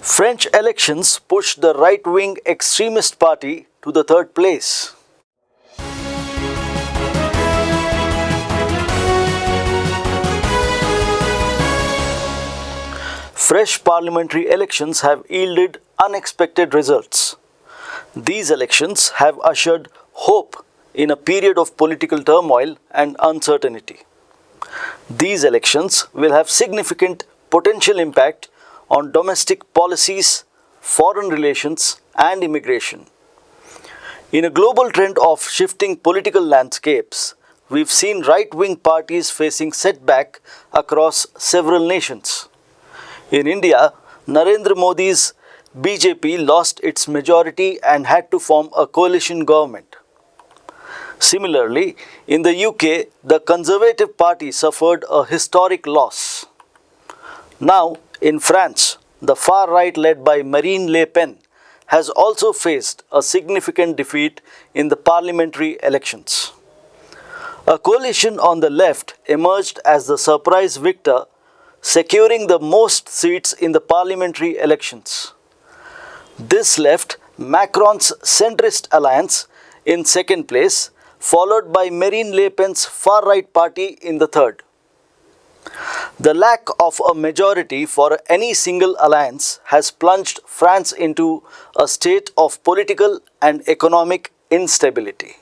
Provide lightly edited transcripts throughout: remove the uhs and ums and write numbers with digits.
French elections pushed the right-wing extremist party to the third place. Fresh parliamentary elections have yielded unexpected results. These elections have ushered hope in a period of political turmoil and uncertainty. These elections will have significant potential impact on domestic policies, foreign relations, and immigration. In a global trend of shifting political landscapes, we've seen right-wing parties facing setback across several nations. In India, Narendra Modi's BJP lost its majority and had to form a coalition government. Similarly, in the UK, the Conservative Party suffered a historic loss. Now, in France, the far right led by Marine Le Pen has also faced a significant defeat in the parliamentary elections. A coalition on the left emerged as the surprise victor, securing the most seats in the parliamentary elections. This left Macron's centrist alliance in second place, followed by Marine Le Pen's far-right party in the third. The lack of a majority for any single alliance has plunged France into a state of political and economic instability.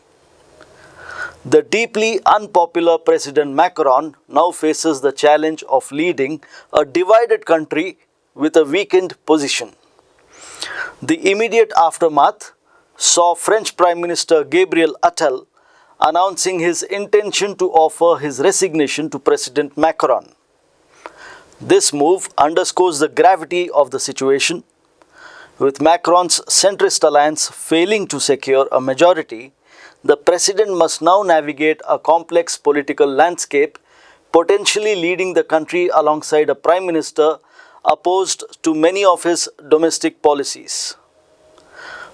The deeply unpopular President Macron now faces the challenge of leading a divided country with a weakened position. The immediate aftermath saw French Prime Minister Gabriel Attal announcing his intention to offer his resignation to President Macron. This move underscores the gravity of the situation. With Macron's centrist alliance failing to secure a majority, the president must now navigate a complex political landscape, potentially leading the country alongside a prime minister opposed to many of his domestic policies.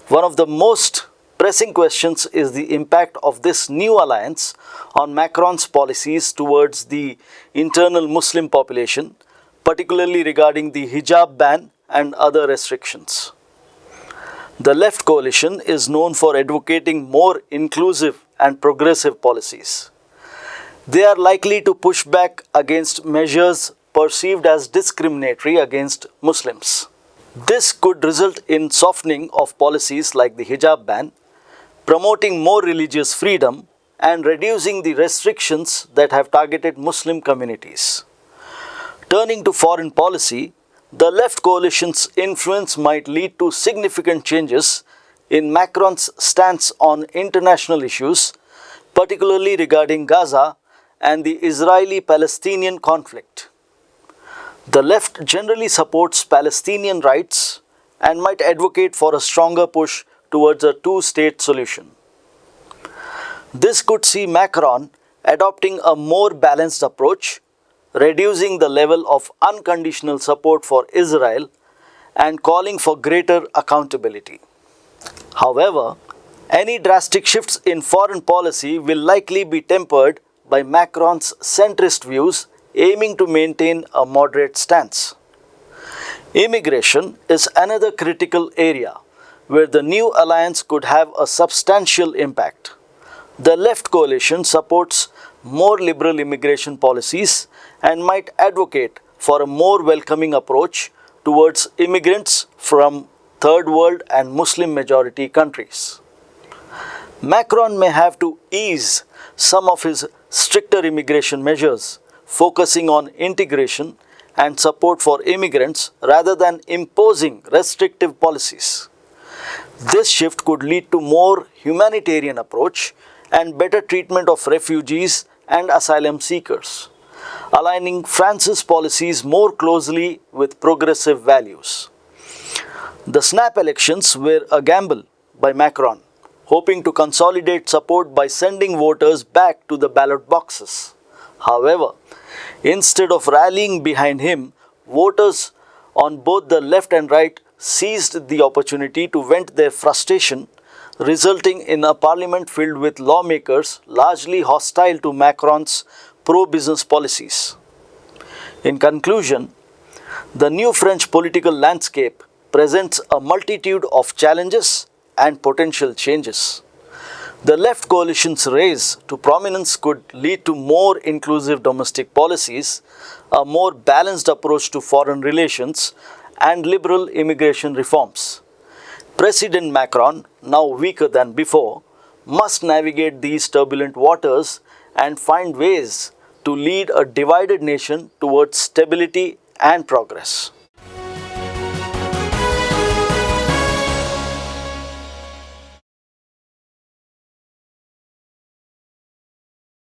One of the most pressing questions is the impact of this new alliance on Macron's policies towards the internal Muslim population, particularly regarding the hijab ban and other restrictions. The left coalition is known for advocating more inclusive and progressive policies. They are likely to push back against measures perceived as discriminatory against Muslims. This could result in softening of policies like the hijab ban, promoting more religious freedom, and reducing the restrictions that have targeted Muslim communities. Turning to foreign policy, the left coalition's influence might lead to significant changes in Macron's stance on international issues, particularly regarding Gaza and the Israeli-Palestinian conflict. The left generally supports Palestinian rights and might advocate for a stronger push towards a two-state solution. This could see Macron adopting a more balanced approach, reducing the level of unconditional support for Israel and calling for greater accountability. However, any drastic shifts in foreign policy will likely be tempered by Macron's centrist views, aiming to maintain a moderate stance. Immigration is another critical area where the new alliance could have a substantial impact. The left coalition supports more liberal immigration policies and might advocate for a more welcoming approach towards immigrants from third world and Muslim majority countries. Macron may have to ease some of his stricter immigration measures, focusing on integration and support for immigrants rather than imposing restrictive policies. This shift could lead to more humanitarian approach and better treatment of refugees and asylum seekers, aligning France's policies more closely with progressive values. The snap elections were a gamble by Macron, hoping to consolidate support by sending voters back to the ballot boxes. However, instead of rallying behind him, voters on both the left and right seized the opportunity to vent their frustration, resulting in a parliament filled with lawmakers largely hostile to Macron's pro-business policies. In conclusion, the new French political landscape presents a multitude of challenges and potential changes. The left coalition's rise to prominence could lead to more inclusive domestic policies, a more balanced approach to foreign relations, and liberal immigration reforms. President Macron, now weaker than before, must navigate these turbulent waters and find ways to lead a divided nation towards stability and progress.